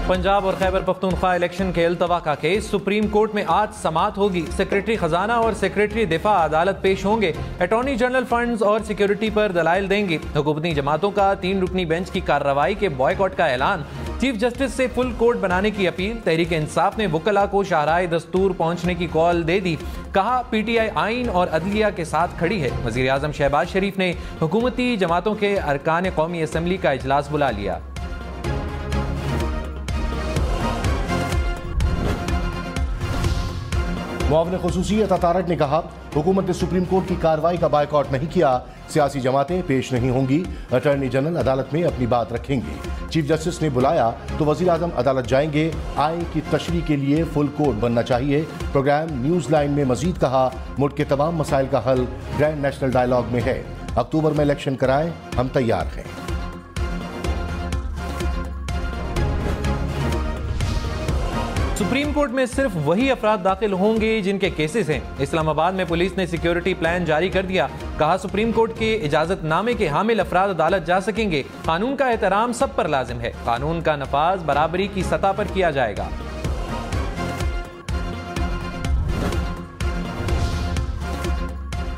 पंजाब और खैबर पख्तूनख्वा इलेक्शन के अल्तवा का केस सुप्रीम कोर्ट में आज समाअत होगी। सेक्रेटरी खजाना और सेक्रेटरी दिफा अदालत पेश होंगे। अटॉर्नी जनरल फंड्स और सिक्योरिटी पर दलाइल देंगे। हुकूमती जमातों का 3 रुकनी बेंच की कार्रवाई के बॉयकॉट का ऐलान। चीफ जस्टिस से फुल कोर्ट बनाने की अपील। तहरीक इंसाफ ने वकला को शाहराए दस्तूर पहुंचने की कॉल दे दी। कहा PTI आइन और अदलिया के साथ खड़ी है। वजीर आजम शहबाज शरीफ ने हुकूमती जमातों के अरकान कौमी असम्बली का इजलास बुला लिया। मुआविन खुसूसियत अतारट ने कहा, हुकूमत ने सुप्रीम कोर्ट की कार्रवाई का बायकॉट नहीं किया। सियासी जमातें पेश नहीं होंगी। अटॉर्नी जनरल अदालत में अपनी बात रखेंगे। चीफ जस्टिस ने बुलाया तो वजीर आजम अदालत जाएंगे। आइन की तशरीह के लिए फुल कोर्ट बनना चाहिए। प्रोग्राम न्यूज लाइन में मजीद कहा, मुल्क के तमाम मसाइल का हल ग्रैंड नेशनल डायलॉग में है। अक्टूबर में इलेक्शन कराएं, हम तैयार हैं। सुप्रीम कोर्ट में सिर्फ वही अफराद दाखिल होंगे जिनके केसेस हैं। इस्लामाबाद में पुलिस ने सिक्योरिटी प्लान जारी कर दिया। कहा, सुप्रीम कोर्ट के इजाजतनामे के हामिल अफराद अदालत जा सकेंगे। कानून का एहतराम सब पर लाजिम है। कानून का नफाज बराबरी की सतह पर किया जाएगा।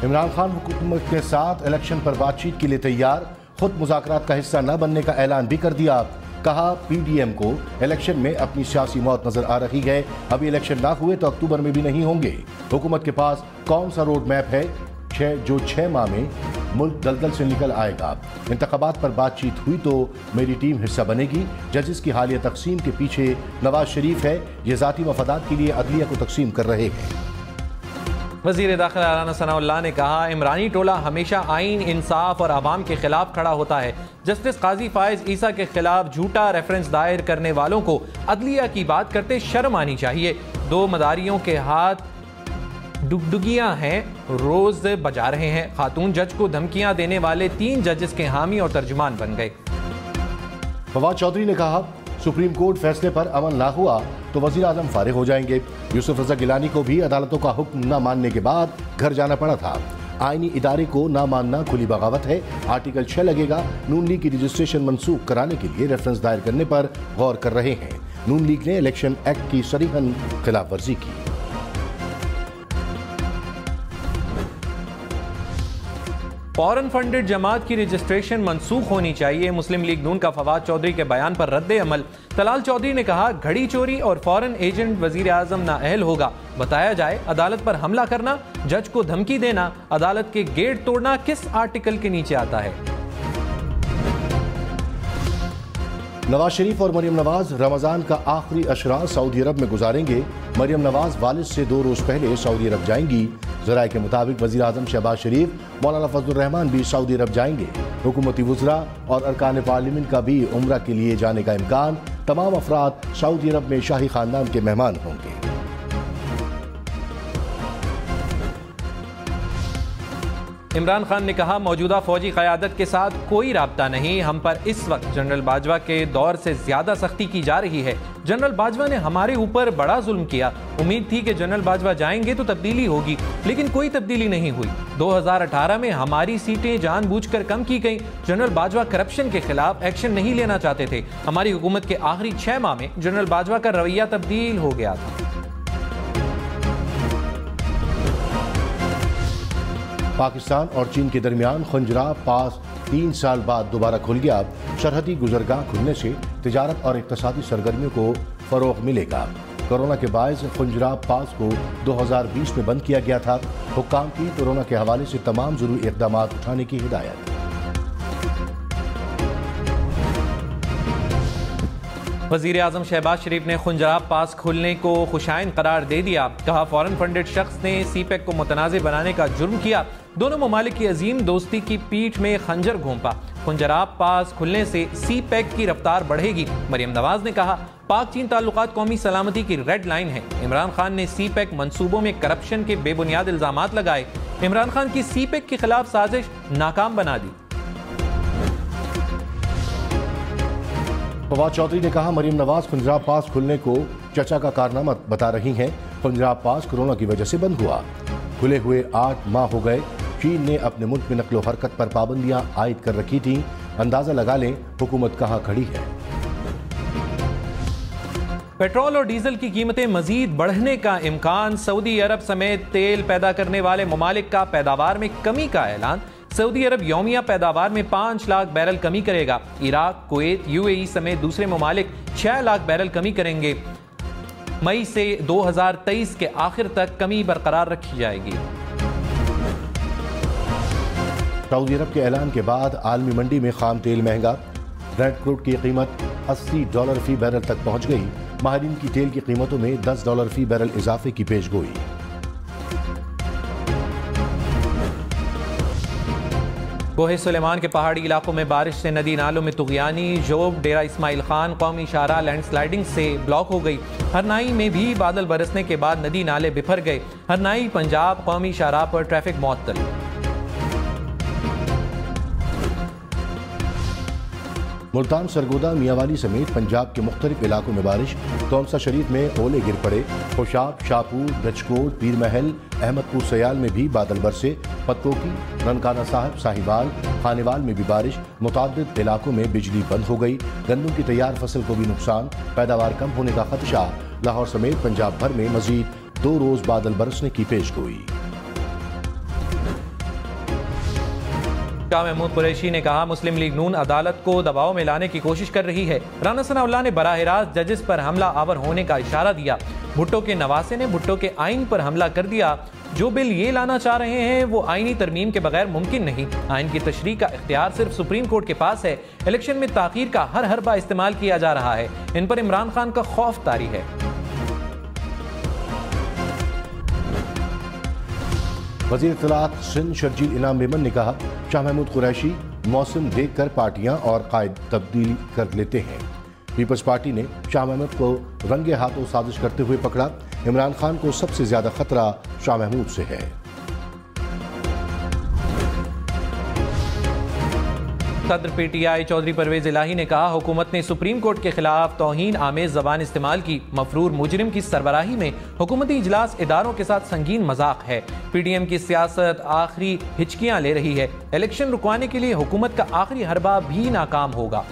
इमरान खान हुकूमत के साथ इलेक्शन पर बातचीत के लिए तैयार। खुद मुज़ाकरात का हिस्सा न बनने का ऐलान भी कर दिया। कहा, PDM को इलेक्शन में अपनी सियासी मौत नजर आ रही है। अभी इलेक्शन ना हुए तो अक्टूबर में भी नहीं होंगे। हुकूमत के पास कौन सा रोड मैप है जो 6 माह में मुल्क दलदल से निकल आएगा। इंतखाबात पर बातचीत हुई तो मेरी टीम हिस्सा बनेगी। जजेस की हालिया तकसीम के पीछे नवाज शरीफ है। ये जाती मफादात के लिए अदलिया को तकसीम कर रहे हैं। वज़ीर दाखिला राना सनाउल्लाह ने कहा, इमरानी टोला हमेशा आइन, इंसाफ और आवाम के खिलाफ खड़ा होता है। जस्टिस काजी फायज ईसा के खिलाफ झूठा रेफरेंस दायर करने वालों को अदलिया की बात करते शर्म आनी चाहिए। 2 मदारियों के हाथ डुगडुगियां हैं, रोज बजा रहे हैं। खातून जज को धमकियां देने वाले 3 जजेस के हामी और तर्जुमान बन गए। फवाद चौधरी ने कहा, सुप्रीम कोर्ट फैसले पर अमल ना हुआ तो वजीर आजम फारिग हो जाएंगे। यूसुफ रजा गिलानी को भी अदालतों का हुक्म न मानने के बाद घर जाना पड़ा था। आईनी इदारे को ना मानना खुली बगावत है। आर्टिकल 6 लगेगा। नून लीग की रजिस्ट्रेशन मनसूख कराने के लिए रेफरेंस दायर करने पर गौर कर रहे हैं। नून लीग ने इलेक्शन एक्ट की सरीहन खिलाफ वर्जी की। फॉरेन फंडेड जमात की रजिस्ट्रेशन मनसूख होनी चाहिए। मुस्लिम लीग नून का फवाद चौधरी के बयान पर रद्द अमल। तलाल चौधरी ने कहा, घड़ी चोरी और फॉरेन एजेंट वजीर आजम नाअहल होगा। बताया जाए, अदालत पर हमला करना, जज को धमकी देना, अदालत के गेट तोड़ना किस आर्टिकल के नीचे आता है। नवाज शरीफ और मरियम नवाज रमजान का आखिरी अशरा सऊदी अरब में गुजारेंगे। मरियम नवाज वालिद से 2 रोज पहले सऊदी अरब जाएंगी। ज़राए के मुताबिक वज़ीर आज़म शहबाज शरीफ, मौलाना फजलुर रहमान भी सऊदी अरब जाएंगे। हुकूमती वज़रा और अरकान पार्लियामेंट का भी उम्रा के लिए जाने का इम्कान। तमाम अफराद सऊदी अरब में शाही खानदान के मेहमान होंगे। इमरान खान ने कहा, मौजूदा फौजी क़यादत के साथ कोई राब्ता नहीं। हम पर इस वक्त जनरल बाजवा के दौर से ज्यादा सख्ती की जा रही है। जनरल बाजवा ने हमारे ऊपर बड़ा जुल्म किया। उम्मीद थी कि जनरल बाजवा जाएंगे तो तब्दीली होगी, लेकिन कोई तब्दीली नहीं हुई। 2018 में हमारी सीटें जानबूझकर कम की गई। जनरल बाजवा करप्शन के खिलाफ एक्शन नहीं लेना चाहते थे। हमारी हुकूमत के आखिरी 6 माह में जनरल बाजवा का रवैया तब्दील हो गया था। पाकिस्तान और चीन के दरमियान खुंजरा पास 3 साल बाद दोबारा खुल गया। सरहदी गुजरगाह खुलने से तिजारत और इक्तिसादी सरगर्मियों को फरोग मिलेगा। कोरोना के बायस खुंजरा पास को 2020 में बंद किया गया था। हुक्काम की कोरोना के हवाले से तमाम जरूरी इक़दाम उठाने की हिदायत। वज़ीर आज़म शहबाज शरीफ ने खुंजराब पास खुलने को खुशाइन करार दे दिया। कहा, फॉरेन फंडेड शख्स ने CPEC को मुतनाज़ बनाने का जुर्म किया। दोनों ममालिक की अजीम दोस्ती की पीठ में खंजर घोंपा। खुंजराब पास खुलने से CPEC की रफ्तार बढ़ेगी। मरियम नवाज ने कहा, पाक चीन ताल्लुकात कौमी सलामती की रेड लाइन है। इमरान खान ने CPEC मंसूबों में करप्शन के बेबुनियाद इल्जामात लगाए। इमरान खान की CPEC के खिलाफ साजिश नाकाम बना दी। फवाद चौधरी ने कहा, मरियम नवाज खुंजराब पास खुलने को चचा का कारनामा बता रही हैं। खुंजराब पास कोरोना की वजह से बंद हुआ। खुले हुए 8 माह हो गए। चीन ने अपने मुल्क में नकलो हरकत पर पाबंदियां आयद कर रखी थी। अंदाजा लगा लें हुकूमत कहां खड़ी है। पेट्रोल और डीजल की कीमतें मजीद बढ़ने का इम्कान। सऊदी अरब समेत तेल पैदा करने वाले ममालिक का पैदावार में कमी का ऐलान। सऊदी अरब यौमिया पैदावार में 5 लाख बैरल कमी करेगा। इराक, कुवैत, यूएई समेत दूसरे ममालिक 6 लाख बैरल कमी करेंगे। मई से 2023 के आखिर तक कमी बरकरार रखी जाएगी। सऊदी अरब के ऐलान के बाद आलमी मंडी में खाम तेल महंगा। ब्रेंट क्रूड की कीमत $80 फी बैरल तक पहुंच गई। माहिरीन की तेल की कीमतों में $10 फी बैरल इजाफे की पेशगोई। कोहे सुलेमान के पहाड़ी इलाकों में बारिश से नदी नालों में तुगयानी। जोब, डेरा इस्माइल खान कौमी शाहराह लैंडस्लाइडिंग से ब्लॉक हो गई। हरनाई में भी बादल बरसने के बाद नदी नाले बिफर गए। हरनाई पंजाब कौमी शाहराह पर ट्रैफिक मुअत्तल। मुल्तान, सरगोदा, मियांवाली समेत पंजाब के मुख्तलिफ इलाकों में बारिश। तौमसा शरीफ में ओले गिर पड़े। खुशाब, शाहपुर, गजकोट, पीर महल, अहमदपुर सयाल में भी बादल बरसे। पतकोकी, ननकाना साहब, साहिवाल, खानेवाल में भी बारिश। मुताद्दिद इलाकों में बिजली बंद हो गई। गंदम की तैयार फसल को भी नुकसान। पैदावार कम होने का खदशा। लाहौर समेत पंजाब भर में मजीद 2 रोज बादल बरसने की पेशगोई। शाह महमूद कुरैशी ने कहा, मुस्लिम लीग नून अदालत को दबाव में लाने की कोशिश कर रही है। राना सनाउल्लाह ने बराह रास्त जजेस पर हमला आवर होने का इशारा दिया। भुट्टो के नवासे ने भुट्टो के आइन पर हमला कर दिया। जो बिल ये लाना चाह रहे हैं वो आईनी तरमीम के बगैर मुमकिन नहीं। आइन की तशरीह का इख्तियार सिर्फ सुप्रीम कोर्ट के पास है। इलेक्शन में ताखीर का हर हरबा इस्तेमाल किया जा रहा है। इन पर इमरान खान का खौफ तारी है। वज़ीर इत्तलात सिंध शर्जील इनाम मेमन ने कहा, शाह महमूद कुरैशी मौसम देखकर पार्टियां और कायद तब्दील कर लेते हैं। पीपल्स पार्टी ने शाह महमूद को रंगे हाथों साजिश करते हुए पकड़ा। इमरान खान को सबसे ज्यादा खतरा शाह महमूद से है। सदर पीटीआई चौधरी परवेज इलाही ने कहा, हुकूमत ने सुप्रीम कोर्ट के खिलाफ तौहीन आमेज जबान इस्तेमाल की। मफरूर मुजरिम की सरबराही में हुकूमती इजलास इदारों के साथ संगीन मजाक है। पीडीएम की सियासत आखिरी हिचकियां ले रही है। इलेक्शन रुकवाने के लिए हुकूमत का आखिरी हरबा भी नाकाम होगा।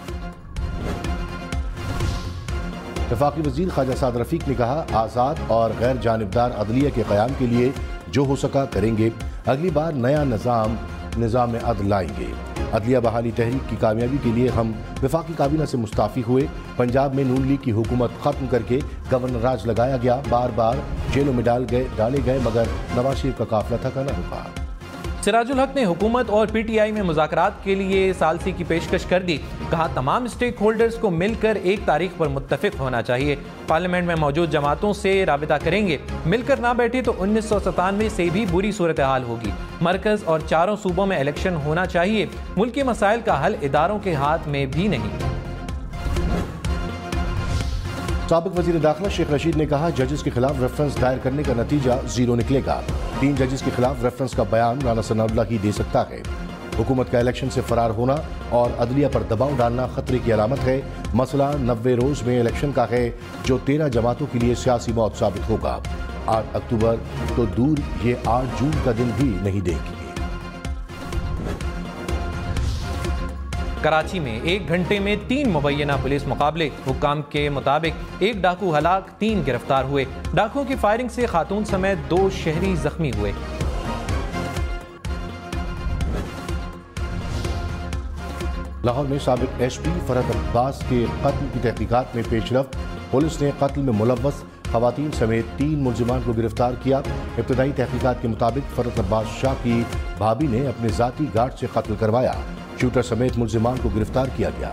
वफाकी वजीर ख्वाजा साद रफीक ने कहा, आज़ाद और गैर जानिबदार अदलिया के क़याम के लिए जो हो सका करेंगे। अगली बार नया निज़ाम में अदल लाएंगे। अदलिया बहाली तहरीक की कामयाबी के लिए हम वफाकी काबीना से मुस्ताफ़ी हुए। पंजाब में नून लीग की हुकूमत ख़त्म करके गवर्नर राज लगाया गया। बार बार जेलों में डाले गए मगर नवाज शरीफ का काफिला थका न रुका। सिराजुल हक ने हुकूमत और पीटीआई में मुज़ाकरात के लिए सालसी की पेशकश कर दी। कहा, तमाम स्टेक होल्डर्स को मिलकर एक तारीख पर मुत्तफिक होना चाहिए। पार्लियामेंट में मौजूद जमातों से राबिता करेंगे। मिलकर ना बैठे तो 1997 से भी बुरी सूरत हाल होगी। मरकज और चारों सूबों में इलेक्शन होना चाहिए। मुल्क के मसाइल का हल इदारों के हाथ में भी नहीं। साबिक वजीर दाखिला शेख रशीद ने कहा, जजेस के खिलाफ रेफरेंस दायर करने का नतीजा 0 निकलेगा। 3 जजेस के खिलाफ रेफरेंस का बयान राना सनाउल्लाह ही दे सकता है। हुकूमत का इलेक्शन से फरार होना और अदलिया पर दबाव डालना खतरे की अलामत है। मसला 90 रोज में इलेक्शन का है जो 13 जमातों के लिए सियासी मौत साबित होगा। 8 अक्टूबर तो दूर, ये 8 जून का दिन भी नहीं देगी। कराची में 1 घंटे में 3 मुबैना पुलिस मुकाबले। हुक्काम के मुताबिक 1 डाकू हलाक, 3 गिरफ्तार हुए। डाकुओं की फायरिंग से खातून समेत 2 शहरी जख्मी हुए। लाहौर में साबिक एसपी फरहत अब्बास के कत्ल की तहकीकात में पेशरफ्त। पुलिस ने कत्ल में मुलव्वस खवातीन समेत 3 मुलजिमान को गिरफ्तार किया। इब्तदाई तहकीकात के मुताबिक फरहत अब्बास शाह की भाभी ने अपने जाती गार्ड से कत्ल करवाया। शूटर समेत मुलजिमान को गिरफ्तार किया गया।